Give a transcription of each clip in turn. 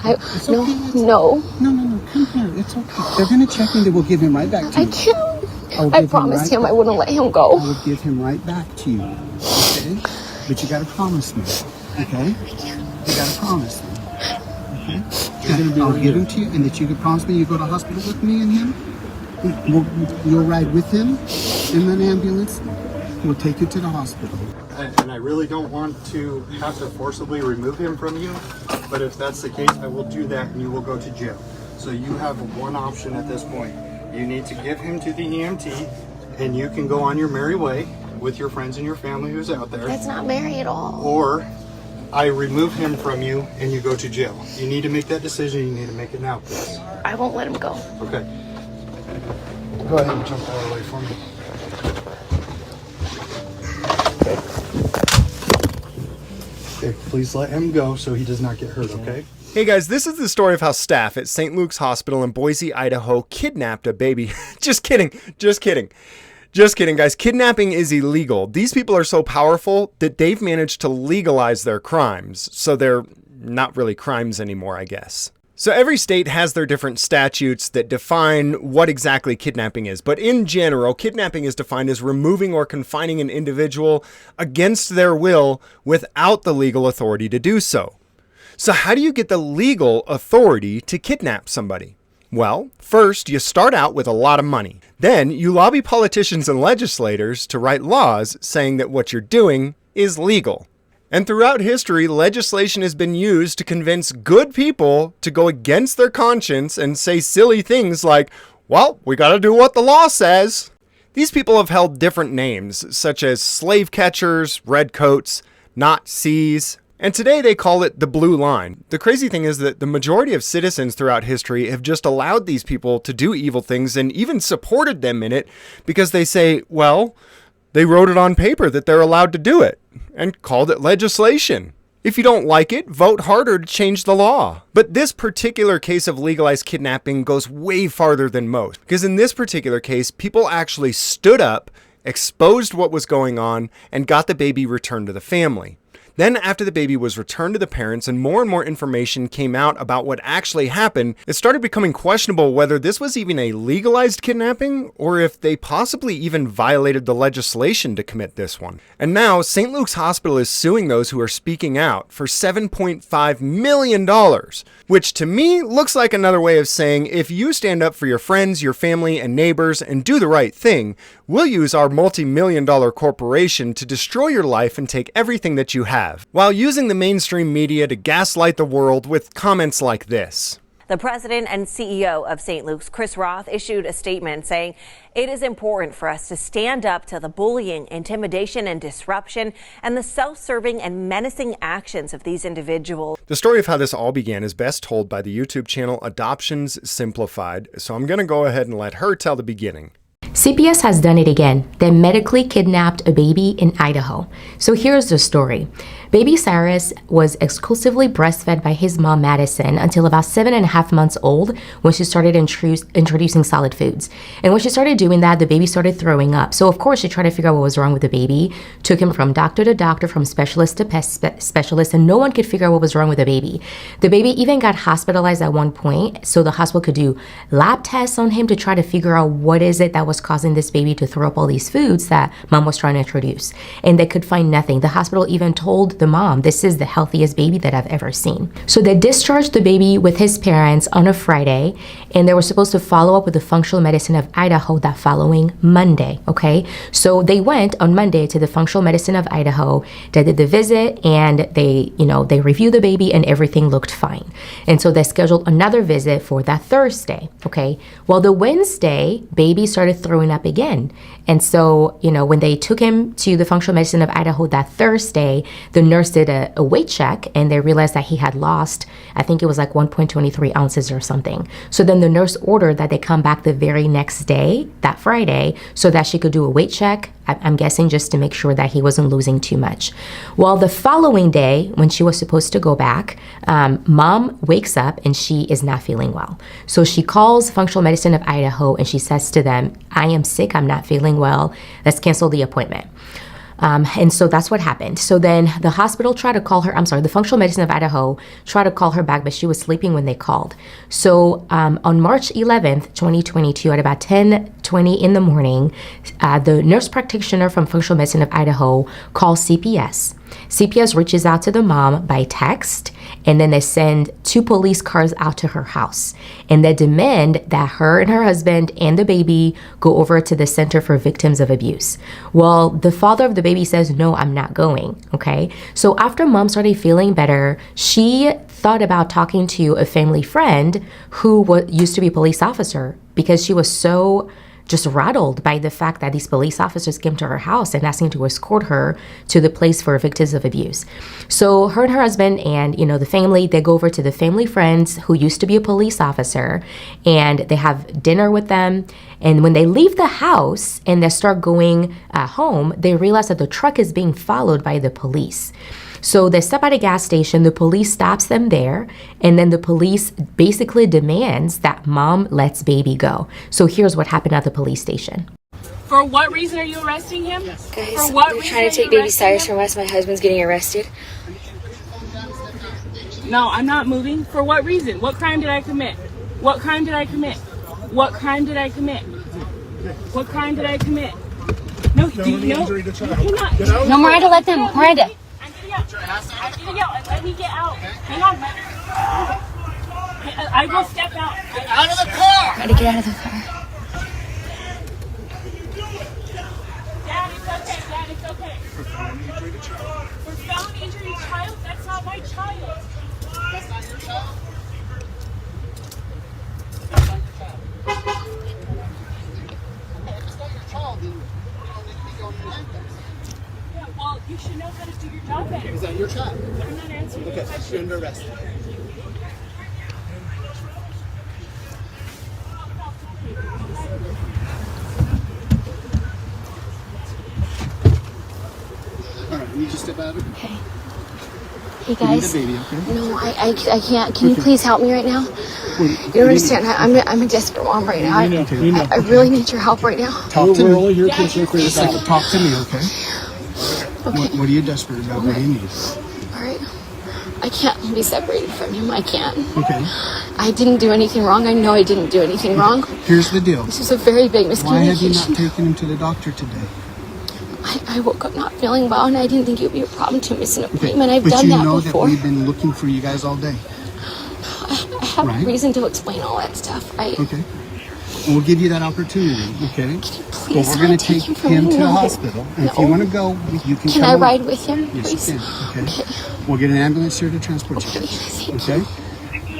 It's No, okay. no. No. Come here. It's okay. They're going to check him. They will give him right back to you. I can't. I promised him I wouldn't let him go. I will give him right back to you. Okay? But you got to promise me. Okay? You got to promise me. Okay? I'll give him to you, and that you can promise me you go to hospital with me and him. You'll ride with him in an ambulance. We'll take you to the hospital. And I really don't want to have to forcibly remove him from you, but if that's the case, I will do that and you will go to jail. So you have one option at this point. You need to give him to the EMT and you can go on your merry way with your friends and your family who's out there. That's not merry at all. Or I remove him from you and you go to jail. You need to make that decision. You need to make it now, please. I won't let him go. Okay. Go ahead and jump out of the way for me. Okay, please let him go so he does not get hurt, okay? Hey guys, this is the story of how staff at St. Luke's Hospital in Boise, Idaho kidnapped a baby. Just kidding, guys. Kidnapping is illegal. These people are so powerful that they've managed to legalize their crimes. So they're not really crimes anymore, I guess. So every state has their different statutes that define what exactly kidnapping is. But in general, kidnapping is defined as removing or confining an individual against their will without the legal authority to do so. So how do you get the legal authority to kidnap somebody? Well, first you start out with a lot of money. Then you lobby politicians and legislators to write laws saying that what you're doing is legal. And throughout history, legislation has been used to convince good people to go against their conscience and say silly things like, well, we gotta do what the law says. These people have held different names, such as slave catchers, redcoats, Nazis, and today they call it the blue line. The crazy thing is that the majority of citizens throughout history have just allowed these people to do evil things and even supported them in it because they say, well, they wrote it on paper that they're allowed to do it and called it legislation. If you don't like it, vote harder to change the law. But this particular case of legalized kidnapping goes way farther than most, because in this particular case, people actually stood up, exposed what was going on, and got the baby returned to the family. Then after the baby was returned to the parents and more information came out about what actually happened, it started becoming questionable whether this was even a legalized kidnapping or if they possibly even violated the legislation to commit this one. And now St. Luke's Hospital is suing those who are speaking out for $7.5 million, which to me looks like another way of saying if you stand up for your friends, your family, and neighbors and do the right thing, we'll use our multi-million-dollar corporation to destroy your life and take everything that you have, while using the mainstream media to gaslight the world with comments like this. The president and CEO of St. Luke's, Chris Roth, issued a statement saying it is important for us to stand up to the bullying, intimidation, and disruption and the self-serving and menacing actions of these individuals. The story of how this all began is best told by the YouTube channel Adoptions Simplified, so I'm going to go ahead and let her tell the beginning. CPS has done it again. They medically kidnapped a baby in Idaho. So here's the story. Baby Cyrus was exclusively breastfed by his mom, Madison, until about 7.5 months old when she started introducing solid foods. And when she started doing that, the baby started throwing up. So of course, she tried to figure out what was wrong with the baby, took him from doctor to doctor, from specialist to specialist, and no one could figure out what was wrong with the baby. The baby even got hospitalized at one point, so the hospital could do lab tests on him to try to figure out what is it that was causing this baby to throw up all these foods that mom was trying to introduce. And they could find nothing. The hospital even told the mom, this is the healthiest baby that I've ever seen. So they discharged the baby with his parents on a Friday, and they were supposed to follow up with the functional medicine of Idaho that following Monday, okay? So they went on Monday to the functional medicine of Idaho. They did the visit, and they reviewed the baby, and everything looked fine. And so they scheduled another visit for that Thursday, okay? Well, the Wednesday, baby started throwing up again. And so, when they took him to the functional medicine of Idaho that Thursday, the nurse did a weight check, and they realized that he had lost, I think it was like 1.23 ounces or something. So then the nurse ordered that they come back the very next day, that Friday, so that she could do a weight check, I'm guessing just to make sure that he wasn't losing too much. Well, the following day, when she was supposed to go back, mom wakes up and she is not feeling well. So she calls functional medicine of Idaho and she says to them, I am sick, I'm not feeling well, let's cancel the appointment. And so that's what happened. So then the hospital tried to call her, the functional medicine of Idaho tried to call her back, but she was sleeping when they called. So on March 11th, 2022, at about 10:20 in the morning, the nurse practitioner from functional medicine of Idaho calls CPS. CPS reaches out to the mom by text, and then they send 2 police cars out to her house. And they demand that her and her husband and the baby go over to the Center for Victims of Abuse. Well, the father of the baby says, no, I'm not going, okay? So after mom started feeling better, she thought about talking to a family friend who used to be a police officer, because she was so just rattled by the fact that these police officers came to her house and asking to escort her to the place for victims of abuse. So her and her husband and, the family, they go over to the family friends who used to be a police officer, and they have dinner with them. And when they leave the house and they start going home, they realize that the truck is being followed by the police. So they stop at a gas station, the police stops them there, and then the police basically demands that mom lets baby go. So here's what happened at the police station. For what reason are you arresting him? Guys, For what they're reason trying are to you take baby arresting Cyrus him? from us. My husband's getting arrested. No, I'm not moving. For what reason? What crime did I commit? What crime did I commit? What crime did I commit? What crime did I commit? No, you cannot. No, Miranda, let them. Miranda. I'm getting out. Let me get out. Hang on. I will step out. Out of the car! Try to get out of the car. Dad, it's okay. Dad, it's okay. For felony injury child? That's not my child. That's not your child? Yeah, well, you should know how to do your job better. Is that your child? I'm not answering your question. You're under arrest. All right, you just step out of it. Okay. Hey You need guys. the baby, okay? No, I can't. Can you please help me right now? You don't understand. I'm a desperate mom right now. I really need your help right now. Talk to We're me. only here concerned for yourself. Talk to me, okay? Okay. What are you desperate about? What do you need? All right. I can't be separated from him. I can't. Okay. I didn't do anything wrong. I know I didn't do anything wrong. Here's the deal. This was a very big Why have you not miscommunication. taken him to the doctor today? I woke up not feeling well, and I didn't think it would be a problem to miss an Okay. appointment. I've but done you that know before. that we've been looking for you guys all day. I have Right. reason to explain all that stuff. Okay. We'll give you that opportunity, okay? Please But we're going don't to take take him him from to me. the No. hospital. And if you No. want to go, you can Can come I along. ride with him, Yes, please? you can. Okay. Okay. We'll get an ambulance here to transport you Okay, guys. thank you. Okay?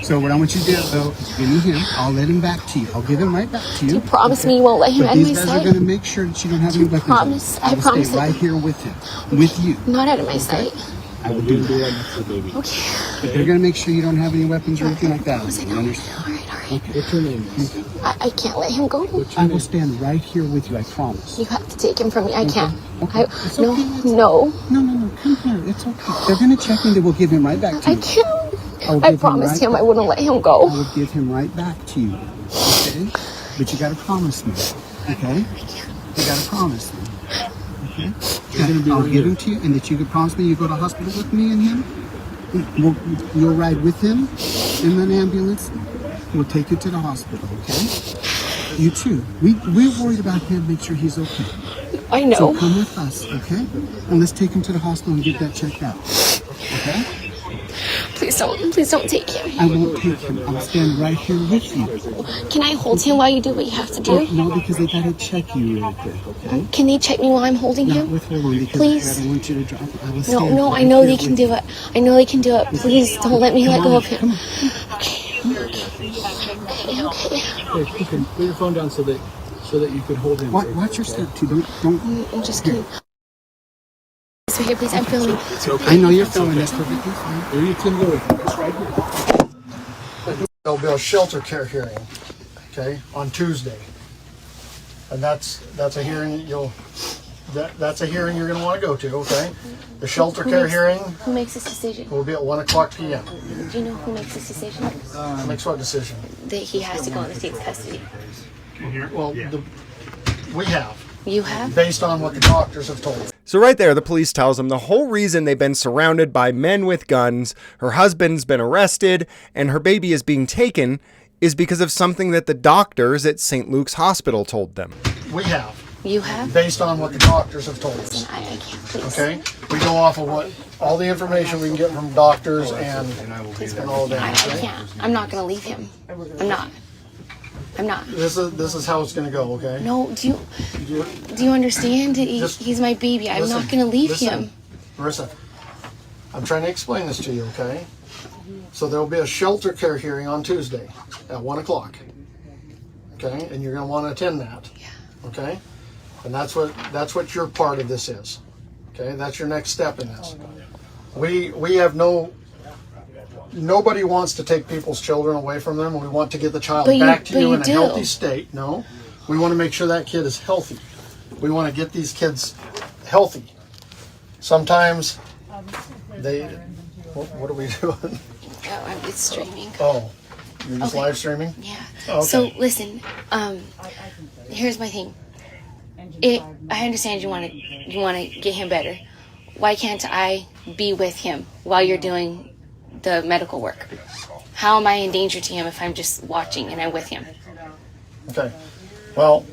So what I want you to do, though, is give me him. I'll let him back to you. I'll give him right back to you. You promise me you won't let him But out of my these guys are sight? going to make sure that you don't have any weapons. on you. promise? I will promise stay that- right here with him, with you. Not out of my sight. I will do that. Okay. But they're going to make sure you don't have any weapons or anything like that. Promise I You don't. understand? All right, all right. What's your name? I can't let him go. I will stand right here with you. I promise. You have to take him from me. I can't. Okay. It's No, okay. no. No. Come here. It's okay. They're going to check and they will give him right back to I you. can't. will I give promised him right I wouldn't let him I go. will give him right back to you. Okay? But you got to promise me. Okay? You got to promise me. Okay? I'll give him to you, and that you can promise me you go to hospital with me and him. You'll ride with him in an ambulance. We'll take you to the hospital. Okay? You too. We're worried about him. Make sure he's okay. I So know. come with us, okay? And let's take him to the hospital and get that checked out. Okay? Please don't take him. I won't take him. I'll stand right here with you. Can I hold him while you do what you have to do? No, because they gotta check you real quick, okay? Can they check me while I'm holding Not him? withholding because Please. I don't want you to drop. I will No, stand no, I right know here they can with do you. it. I know they can do it. Please don't let me let go of him. Come on. Okay. Put your phone down so that you can hold him. Watch your step too. Don't. I'm just kidding. So here, please, I'm filming. I know you're filming this perfectly fine. Here you can go with him. It's right here. There'll be a shelter care hearing, okay, on Tuesday, and that's a hearing that's a hearing you're going to want to go to, okay? The shelter care hearing Who makes this decision? will be at 1:00 p.m. Do you know who makes this decision? Makes what decision? That he has to go in the state's custody. Well, we have, You have? based on what the doctors have told us. So right there, the police tells him the whole reason they've been surrounded by men with guns, her husband's been arrested, and her baby is being taken is because of something that the doctors at St. Luke's Hospital told them. We have. You have? Based on what the doctors have told us. I can't, please. Okay? We go off of what all the information we can get from doctors and all that. I can't. I'm not going to leave him. I'm not. This is how it's going to go, okay? No, do you understand? He's my baby. I'm not going to leave him. Marissa, I'm trying to explain this to you, okay? So there will be a shelter care hearing on Tuesday at 1 o'clock. Okay? And you're going to want to attend that. Yeah. Okay? And that's what your part of this is. Okay? That's your next step in this. We have nobody wants to take people's children away from them. We want to get the child back to you in a healthy state. No. We want to make sure that kid is healthy. We want to get these kids healthy. Sometimes what are we doing? Oh, it's streaming. Oh, you're just live streaming? Yeah. Okay. So listen, here's my thing. I understand you want to get him better. Why can't I be with him while you're doing the medical work? How am I in danger to him if I'm just watching and I'm with him? Okay. Well,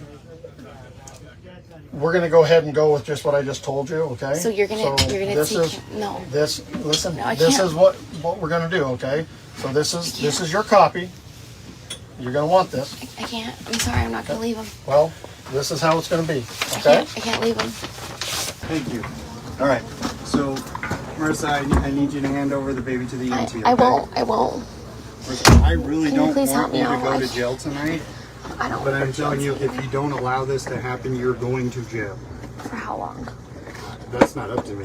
we're going to go ahead and go with just what I just told you, okay? So you're gonna take him? No. This can't. is what we're going to do, okay? So this is your copy. You're going to want this. I can't. I'm sorry. I'm not going to leave him. Well, this is how it's going to be, okay? I can't leave him. Thank you. All right. So, Marissa, I need you to hand over the baby to the EMT. Okay? I won't. Marissa, I really don't please help want you me to out? go to jail tonight. I don't. But I'm telling you, if you don't allow this to happen, you're going to jail. For how long? That's not up to me.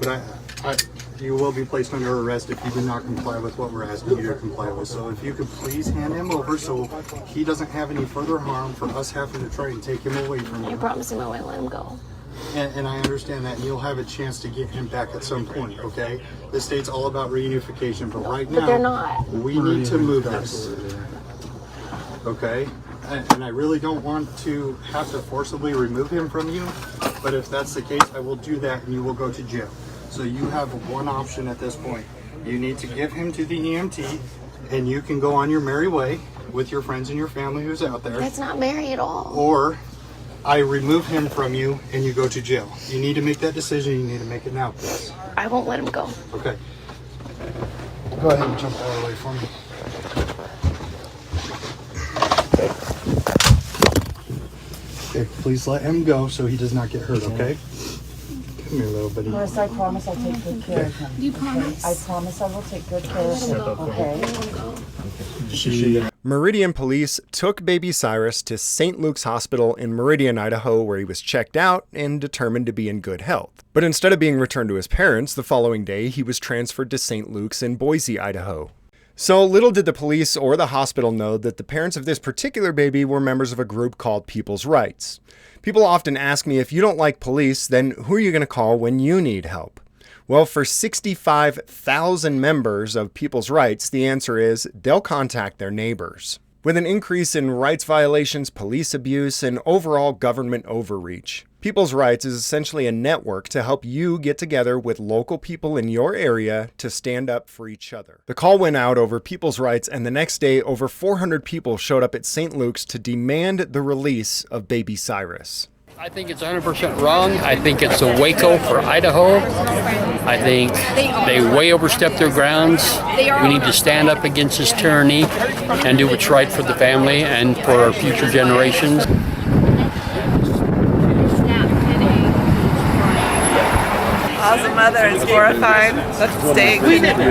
But you will be placed under arrest if you do not comply with what we're asking you to comply with. So if you could please hand him over so he doesn't have any further harm for us having to try and take him away from I you. promise him I won't let him go. And I understand that, and you'll have a chance to get him back at some point, okay? The state's all about reunification, but right now, But they're not. we need to move this. Okay? And I really don't want to have to forcibly remove him from you, but if that's the case, I will do that and you will go to jail. So you have one option at this point. You need to give him to the EMT, and you can go on your merry way with your friends and your family who's out there. That's not Mary at all. Or I remove him from you and you go to jail. You need to make that decision. You need to make it now, please. I won't let him go. Okay. Go ahead and jump out of the way for me. Okay, please let him go so he does not get hurt, okay? Come here, little buddy. Marissa, I promise I'll take good care of him. You promise? I promise I will take good care of him, okay? Meridian police took baby Cyrus to St. Luke's Hospital in Meridian, Idaho, where he was checked out and determined to be in good health. But instead of being returned to his parents, the following day he was transferred to St. Luke's in Boise, Idaho. So little did the police or the hospital know that the parents of this particular baby were members of a group called People's Rights. People often ask me, if you don't like police, then who are you going to call when you need help? Well, for 65,000 members of People's Rights, the answer is they'll contact their neighbors. With an increase in rights violations, police abuse, and overall government overreach, People's Rights is essentially a network to help you get together with local people in your area to stand up for each other. The call went out over People's Rights, and the next day, over 400 people showed up at St. Luke's to demand the release of baby Cyrus. I think it's 100% wrong. I think it's a Waco for Idaho. I think they way overstepped their grounds. We need to stand up against this tyranny and do what's right for the family and for our future generations. As a mother, it's horrifying. Such mistakes.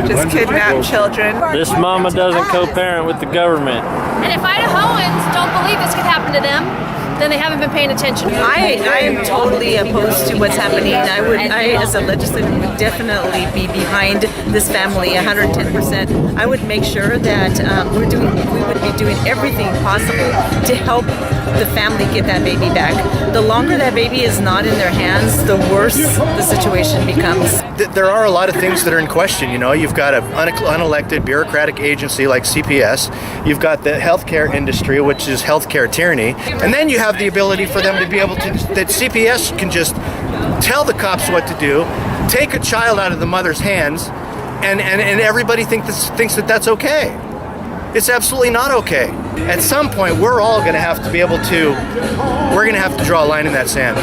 Just kidnap children. This mama doesn't co-parent with the government. And if Idahoans don't believe this could happen to them, then they haven't been paying attention. I am totally opposed to what's happening. I as a legislator, would definitely be behind this family 110%. I would make sure that we would be doing everything possible to help the family get that baby back. The longer that baby is not in their hands, the worse the situation becomes. There are a lot of things that are in question. You know, you've got an unelected bureaucratic agency like CPS. You've got the healthcare industry, which is healthcare tyranny, and then you have have the ability for them to be able to, that CPS can just tell the cops what to do, take a child out of the mother's hands, and everybody thinks that that's okay. It's absolutely not okay. At some point, we're all going to have to be able to, we're going to have to draw a line in that sand.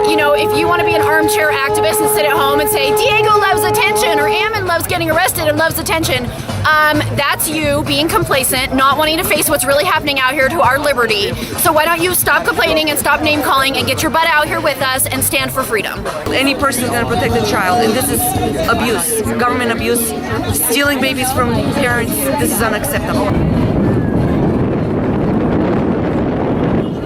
You know, if you want to be an armchair activist and sit at home and say, Diego loves attention, or Ammon loves getting arrested and loves attention, that's you being complacent, not wanting to face what's really happening out here to our liberty. So why don't you stop complaining and stop name calling and get your butt out here with us and stand for freedom? Any person is going to protect a child, and this is abuse, government abuse, stealing babies from parents. This is unacceptable.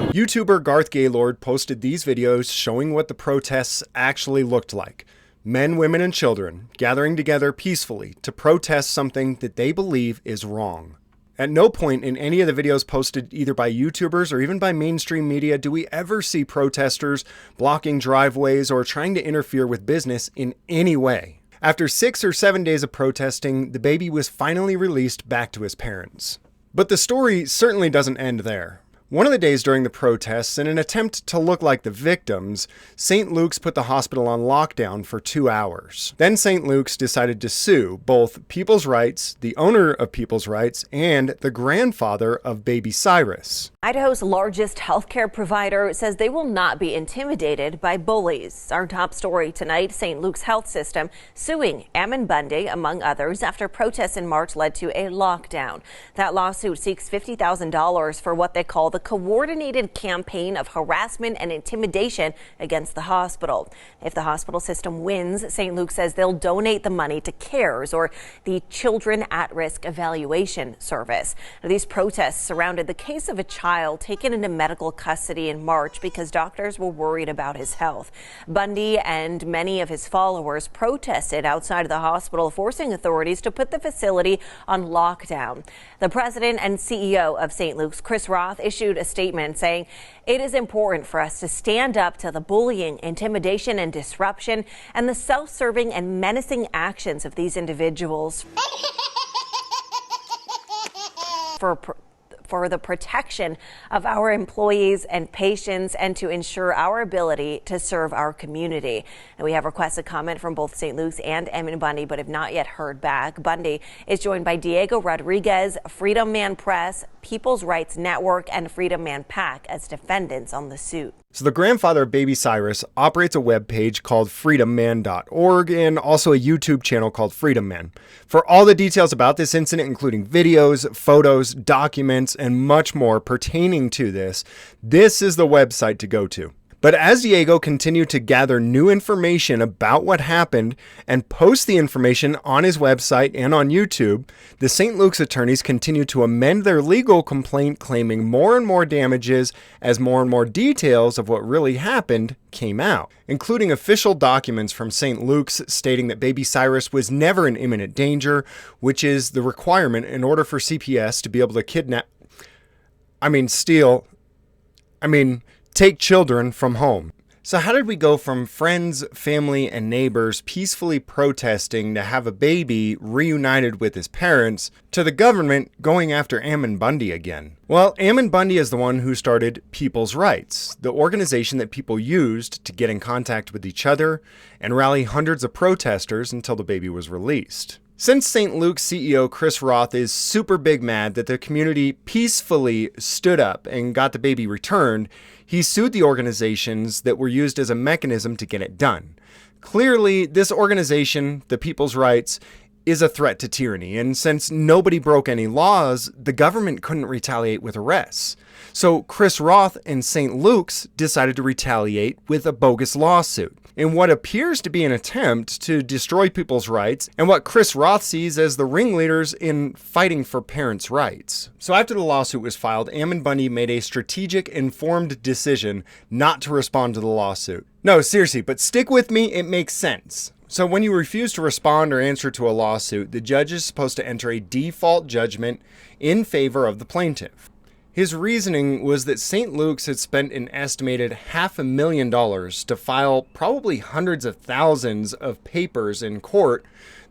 YouTuber Garth Gaylord posted these videos showing what the protests actually looked like. Men, women, and children gathering together peacefully to protest something that they believe is wrong. At no point in any of the videos posted either by YouTubers or even by mainstream media do we ever see protesters blocking driveways or trying to interfere with business in any way. After 6 or 7 days of protesting, the baby was finally released back to his parents. But the story certainly doesn't end there. One of the days during the protests, in an attempt to look like the victims, St. Luke's put the hospital on lockdown for 2 hours. Then St. Luke's decided to sue both People's Rights, the owner of People's Rights, and the grandfather of baby Cyrus. Idaho's largest healthcare provider says they will not be intimidated by bullies. Our top story tonight, St. Luke's health system suing Ammon Bundy, among others, after protests in March led to a lockdown. That lawsuit seeks $50,000 for what they call the coordinated campaign of harassment and intimidation against the hospital. If the hospital system wins, St. Luke says they'll donate the money to CARES, or the Children at Risk Evaluation Service. Now, these protests surrounded the case of a child taken into medical custody in March because doctors were worried about his health. Bundy and many of his followers protested outside of the hospital, forcing authorities to put the facility on lockdown. The president and CEO of St. Luke's, Chris Roth, issued a statement saying it is important for us to stand up to the bullying, intimidation, and disruption and the self-serving and menacing actions of these individuals for the protection of our employees and patients and to ensure our ability to serve our community. And we have requested comment from both St. Luke's and Ammon Bundy, but have not yet heard back. Bundy is joined by Diego Rodriguez, Freedom Man Press, People's Rights Network, and Freedom Man PAC as defendants on the suit. So the grandfather of baby Cyrus operates a webpage called freedomman.org and also a YouTube channel called Freedom Man. For all the details about this incident, including videos, photos, documents, and much more pertaining to this is the website to go to. But as Diego continued to gather new information about what happened and post the information on his website and on YouTube, the St. Luke's attorneys continued to amend their legal complaint, claiming more and more damages as more and more details of what really happened came out, including official documents from St. Luke's stating that baby Cyrus was never in imminent danger, which is the requirement in order for CPS to be able to take children from home. So how did we go from friends, family, and neighbors peacefully protesting to have a baby reunited with his parents to the government going after Ammon Bundy again? Well, Ammon Bundy is the one who started People's Rights, the organization that people used to get in contact with each other and rally hundreds of protesters until the baby was released. Since St. Luke's CEO Chris Roth is super big mad that the community peacefully stood up and got the baby returned, he sued the organizations that were used as a mechanism to get it done. Clearly, this organization, the People's Rights, is a threat to tyranny, and since nobody broke any laws, the government couldn't retaliate with arrests. So Chris Roth and St. Luke's decided to retaliate with a bogus lawsuit in what appears to be an attempt to destroy people's rights and what Chris Roth sees as the ringleaders in fighting for parents' rights. So after the lawsuit was filed, Ammon Bundy made a strategic, informed decision not to respond to the lawsuit. No, seriously, but stick with me, it makes sense. So when you refuse to respond or answer to a lawsuit, the judge is supposed to enter a default judgment in favor of the plaintiff. His reasoning was that St. Luke's had spent an estimated $500,000 to file probably hundreds of thousands of papers in court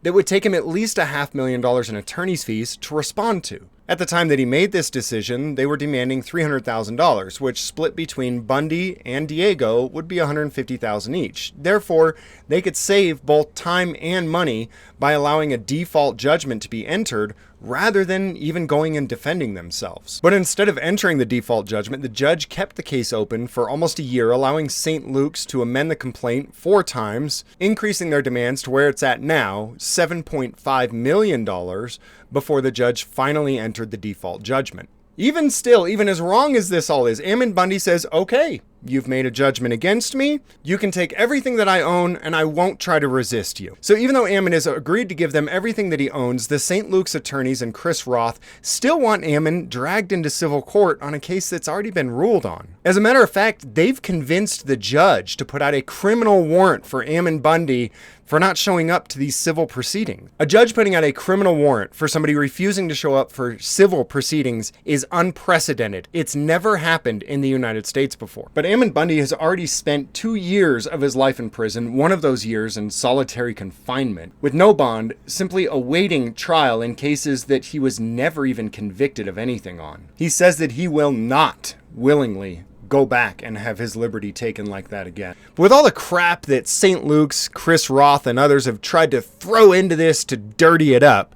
that would take him at least $500,000 in attorney's fees to respond to. At the time that he made this decision, they were demanding $300,000, which split between Bundy and Diego would be $150,000 each. Therefore, they could save both time and money by allowing a default judgment to be entered rather than even going and defending themselves. But instead of entering the default judgment, the judge kept the case open for almost a year, allowing St. Luke's to amend the complaint 4 times, increasing their demands to where it's at now, $7.5 million, before the judge finally entered the default judgment. Even still, even as wrong as this all is, Ammon Bundy says, okay, you've made a judgment against me. You can take everything that I own and I won't try to resist you. So even though Ammon has agreed to give them everything that he owns, the St. Luke's attorneys and Chris Roth still want Ammon dragged into civil court on a case that's already been ruled on. As a matter of fact, they've convinced the judge to put out a criminal warrant for Ammon Bundy for not showing up to these civil proceedings. A judge putting out a criminal warrant for somebody refusing to show up for civil proceedings is unprecedented. It's never happened in the United States before. But Ammon Bundy has already spent 2 years of his life in prison, one of those years in solitary confinement, with no bond, simply awaiting trial in cases that he was never even convicted of anything on. He says that he will not willingly go back and have his liberty taken like that again. But with all the crap that St. Luke's, Chris Roth, and others have tried to throw into this to dirty it up,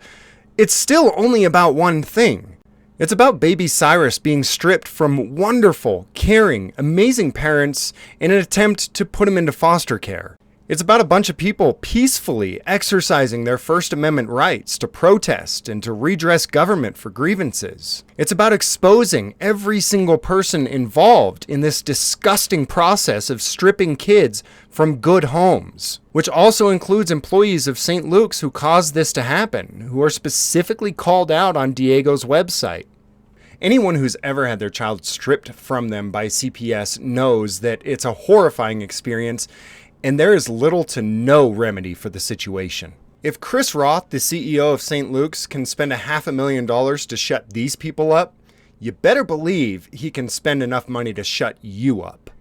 it's still only about one thing. It's about baby Cyrus being stripped from wonderful, caring, amazing parents in an attempt to put him into foster care. It's about a bunch of people peacefully exercising their First Amendment rights to protest and to redress government for grievances. It's about exposing every single person involved in this disgusting process of stripping kids from good homes, which also includes employees of St. Luke's who caused this to happen, who are specifically called out on Diego's website. Anyone who's ever had their child stripped from them by CPS knows that it's a horrifying experience, and there is little to no remedy for the situation. If Chris Roth, the CEO of St. Luke's, can spend $500,000 to shut these people up, you better believe he can spend enough money to shut you up.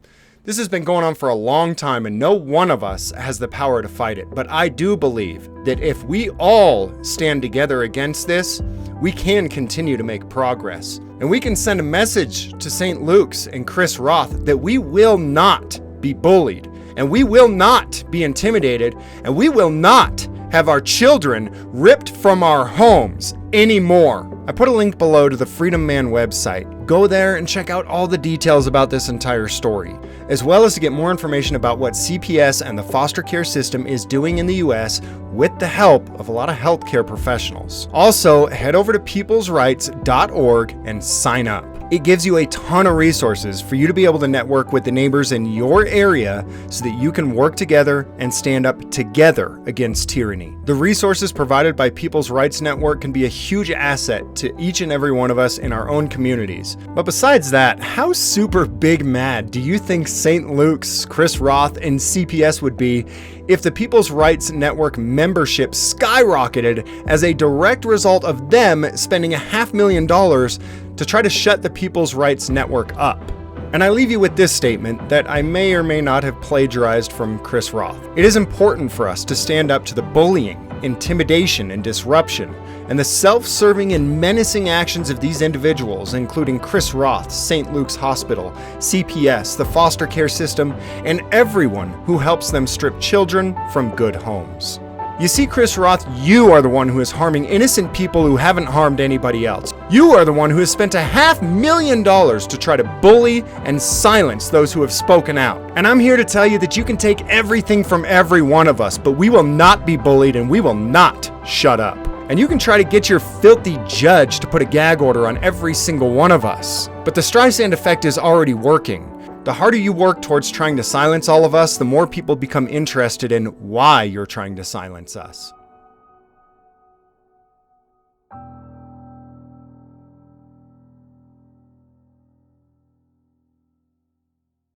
This has been going on for a long time, and no one of us has the power to fight it. But I do believe that if we all stand together against this, we can continue to make progress. And we can send a message to St. Luke's and Chris Roth that we will not be bullied, and we will not be intimidated, and we will not have our children ripped from our homes anymore. I put a link below to the Freedom Man website. Go there and check out all the details about this entire story, as well as to get more information about what CPS and the foster care system is doing in the US with the help of a lot of healthcare professionals. Also, head over to peoplesrights.org and sign up. It gives you a ton of resources for you to be able to network with the neighbors in your area so that you can work together and stand up together against tyranny. The resources provided by People's Rights Network can be a huge asset to each and every one of us in our own communities. But besides that, how super big mad do you think St. Luke's, Chris Roth, and CPS would be if the People's Rights Network membership skyrocketed as a direct result of them spending $500,000 to try to shut the People's Rights Network up? And I leave you with this statement that I may or may not have plagiarized from Chris Roth. It is important for us to stand up to the bullying, intimidation, and disruption, and the self-serving and menacing actions of these individuals, including Chris Roth, St. Luke's Hospital, CPS, the foster care system, and everyone who helps them strip children from good homes. You see, Chris Roth, you are the one who is harming innocent people who haven't harmed anybody else. You are the one who has spent $500,000 to try to bully and silence those who have spoken out. And I'm here to tell you that you can take everything from every one of us, but we will not be bullied and we will not shut up. And you can try to get your filthy judge to put a gag order on every single one of us. But the Streisand effect is already working. The harder you work towards trying to silence all of us, the more people become interested in why you're trying to silence us.